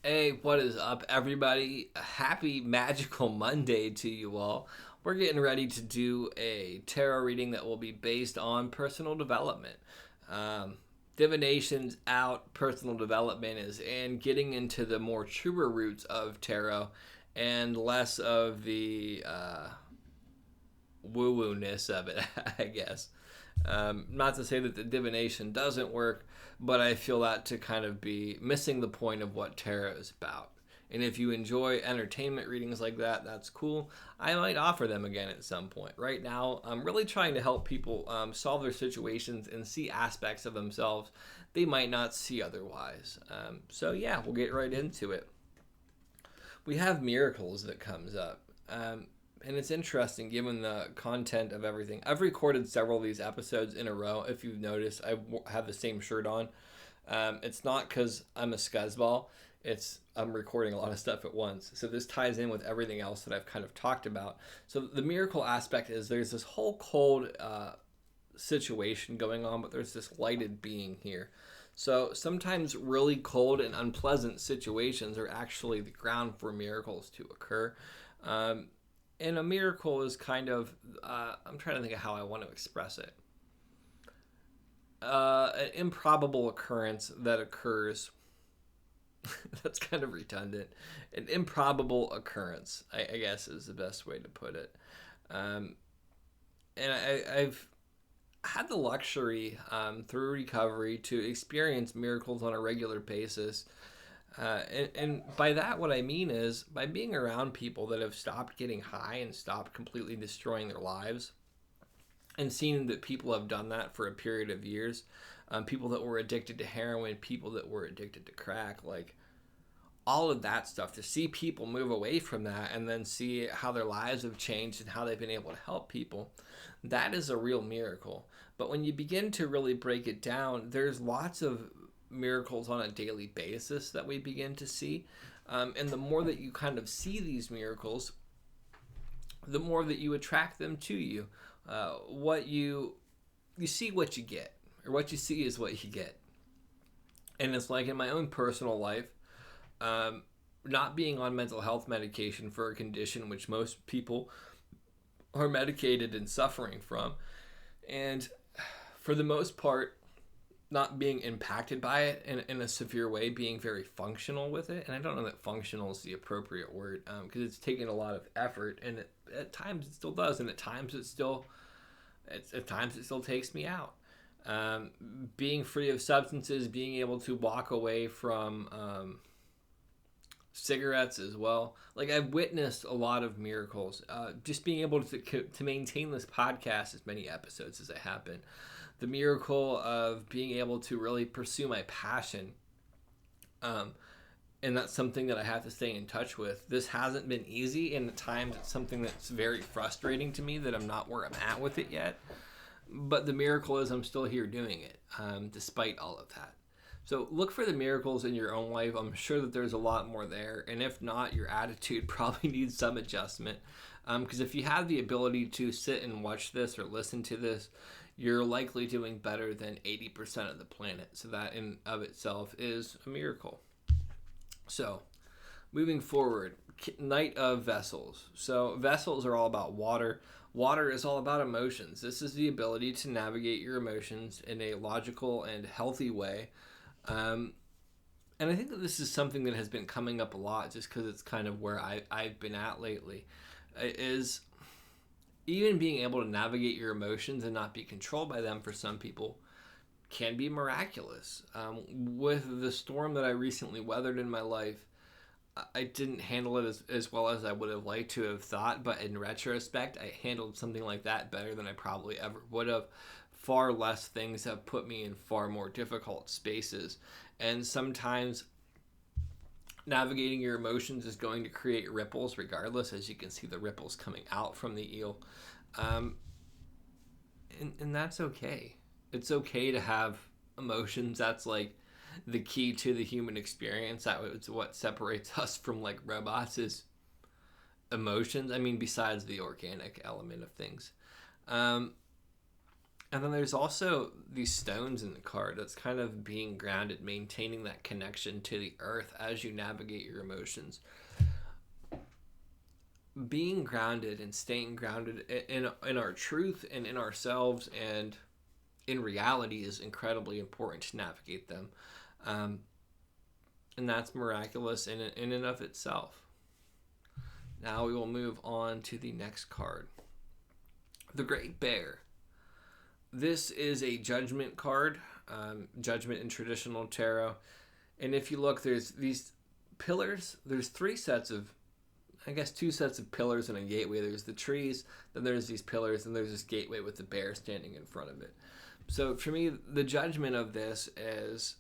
Hey, what is up, everybody? A happy magical Monday to you all. We're getting ready to do a tarot reading that will be based on personal development. Um, Divination's out, personal development is in, getting into the more truer roots of tarot and less of the woo woo ness of it, I guess. Not to say that the divination doesn't work, but I feel that to kind of be missing the point of what tarot is about. And if you enjoy entertainment readings like that, that's cool. I might offer them again at some point. Right now, I'm really trying to help people solve their situations and see aspects of themselves they might not see otherwise. So yeah, we'll get right into it. We have miracles that comes up. And it's interesting given the content of everything. I've recorded several of these episodes in a row. If you've noticed, I have the same shirt on. It's not because I'm a scuzzball. It's I'm recording a lot of stuff at once. So this ties in with everything else that I've kind of talked about. So the miracle aspect is there's this whole cold situation going on, but there's this lighted being here. So sometimes really cold and unpleasant situations are actually the ground for miracles to occur. Um, and a miracle is kind of, I'm trying to think of how I want to express it. An improbable occurrence that occurs. That's kind of redundant. An improbable occurrence, I guess, is the best way to put it. Um, and I've had the luxury through recovery to experience miracles on a regular basis. And by that, what I mean is by being around people that have stopped getting high and stopped completely destroying their lives, and seeing that people have done that for a period of years, people that were addicted to heroin, people that were addicted to crack, like all of that stuff, to see people move away from that and then see how their lives have changed and how they've been able to help people, that is a real miracle. But when you begin to really break it down, there's lots of miracles on a daily basis that we begin to see. And the more that you kind of see these miracles, the more that you attract them to you. What you see what you get, or what you see is what you get. And it's like in my own personal life, not being on mental health medication for a condition which most people are medicated and suffering from, and for the most part, not being impacted by it in a severe way, being very functional with it. And I don't know that functional is the appropriate word because it's taking a lot of effort, and at times it still does, and at times it still takes me out. Being free of substances, being able to walk away from cigarettes as well. Like I've witnessed a lot of miracles. Just being able to maintain this podcast as many episodes as I have been. The miracle of being able to really pursue my passion. And that's something that I have to stay in touch with. This hasn't been easy, and at times it's something that's very frustrating to me that I'm not where I'm at with it yet. But the miracle is I'm still here doing it, despite all of that. So look for the miracles in your own life. I'm sure that there's a lot more there. And if not, your attitude probably needs some adjustment. Because if you have the ability to sit and watch this or listen to this, you're likely doing better than 80% of the planet. So that in of itself is a miracle. So moving forward, Knight of Vessels. So vessels are all about water. Water is all about emotions. This is the ability to navigate your emotions in a logical and healthy way. And I think that this is something that has been coming up a lot just because it's kind of where I've been at lately, is even being able to navigate your emotions and not be controlled by them for some people can be miraculous. With the storm that I recently weathered in my life, I didn't handle it as well as I would have liked to have thought, but in retrospect, I handled something like that better than I probably ever would have. Far less things have put me in far more difficult spaces. And sometimes navigating your emotions is going to create ripples regardless, as you can see the ripples coming out from the eel. And that's okay. It's okay to have emotions. That's like the key to the human experience. That's what separates us from like robots is emotions. I mean, besides the organic element of things. And then there's also these stones in the card. That's kind of being grounded, maintaining that connection to the earth as you navigate your emotions. Being grounded and staying grounded in our truth and in ourselves and in reality is incredibly important to navigate them. Um, and that's miraculous in and of itself. Now we will move on to the next card. The Great Bear. This is a judgment card, judgment in traditional tarot. And if you look, there's these pillars. There's two sets of pillars and a gateway. There's the trees, then there's these pillars, and there's this gateway with the bear standing in front of it. So for me, the judgment of this is,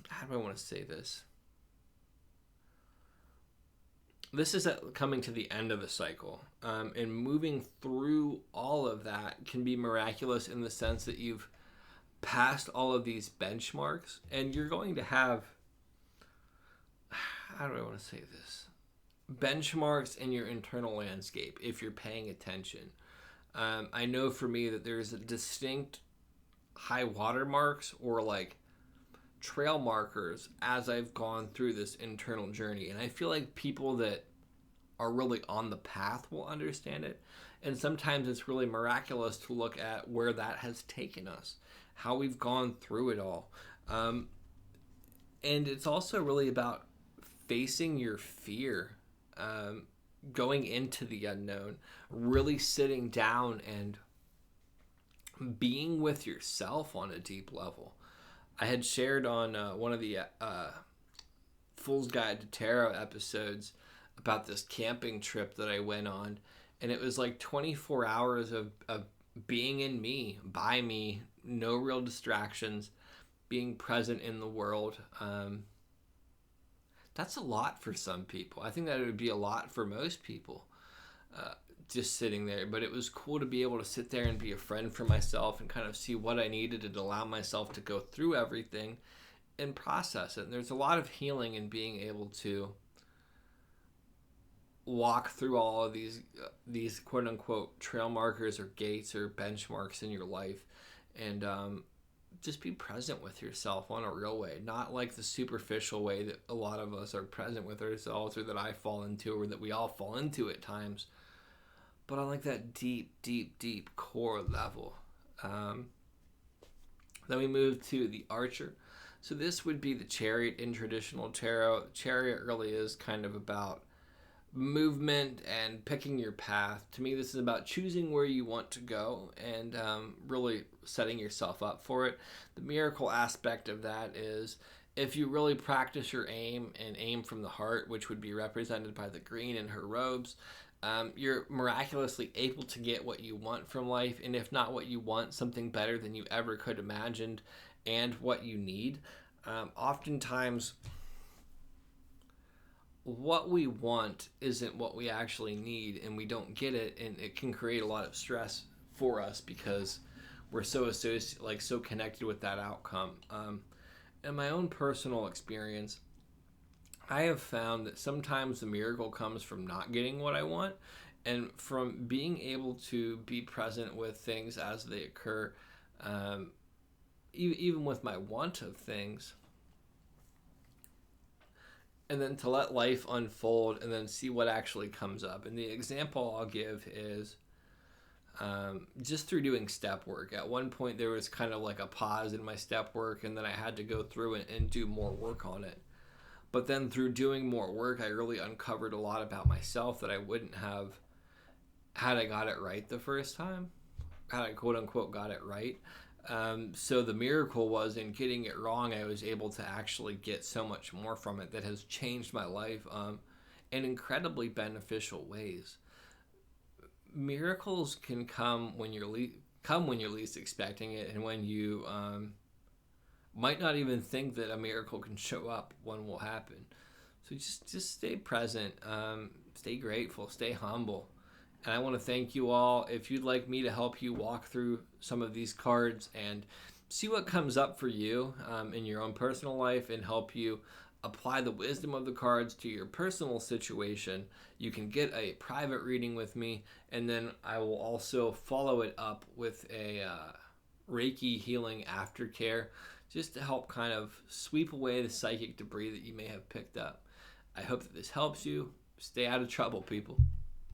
how do I want to say this? This is coming to the end of a cycle, and moving through all of that can be miraculous in the sense that you've passed all of these benchmarks, and you're going to have, how do I want to say this? Benchmarks in your internal landscape if you're paying attention. I know for me that there's a distinct high water marks or like trail markers as I've gone through this internal journey. And I feel like people that are really on the path will understand it. And sometimes it's really miraculous to look at where that has taken us, how we've gone through it all. And it's also really about facing your fear, going into the unknown, really sitting down and being with yourself on a deep level. I had shared on one of the Fool's Guide to Tarot episodes about this camping trip that I went on, and it was like 24 hours of being in me, by me, no real distractions, being present in the world. That's a lot for some people. I think that it would be a lot for most people, just sitting there. But it was cool to be able to sit there and be a friend for myself and kind of see what I needed and allow myself to go through everything and process it. And there's a lot of healing in being able to walk through all of these quote unquote trail markers or gates or benchmarks in your life, and just be present with yourself on a real way, not like the superficial way that a lot of us are present with ourselves, or that I fall into, or that we all fall into at times, but on like that deep core level. Then we move to the Archer. So this would be the Chariot in traditional tarot. Chariot really is kind of about movement and picking your path. To me, this is about choosing where you want to go and really setting yourself up for it. The miracle aspect of that is if you really practice your aim and aim from the heart, which would be represented by the green in her robes, you're miraculously able to get what you want from life, and if not what you want, something better than you ever could imagined, and what you need. Oftentimes, what we want isn't what we actually need, and we don't get it, and it can create a lot of stress for us because we're so so connected with that outcome. In my own personal experience, I have found that sometimes the miracle comes from not getting what I want, and from being able to be present with things as they occur, even with my want of things, and then to let life unfold and then see what actually comes up. And the example I'll give is just through doing step work. At one point, there was kind of like a pause in my step work, and then I had to go through and do more work on it. But then through doing more work, I really uncovered a lot about myself that I wouldn't have had I got it right the first time, had I quote unquote got it right. So the miracle was in getting it wrong, I was able to actually get so much more from it that has changed my life in incredibly beneficial ways. Miracles can come when you're least expecting it, and when you might not even think that a miracle can show up, one will happen. So just stay present, stay grateful, stay humble. And I want to thank you all. If you'd like me to help you walk through some of these cards and see what comes up for you in your own personal life, and help you apply the wisdom of the cards to your personal situation, you can get a private reading with me, and then I will also follow it up with a Reiki healing aftercare just to help kind of sweep away the psychic debris that you may have picked up. I hope that this helps you. Stay out of trouble, people.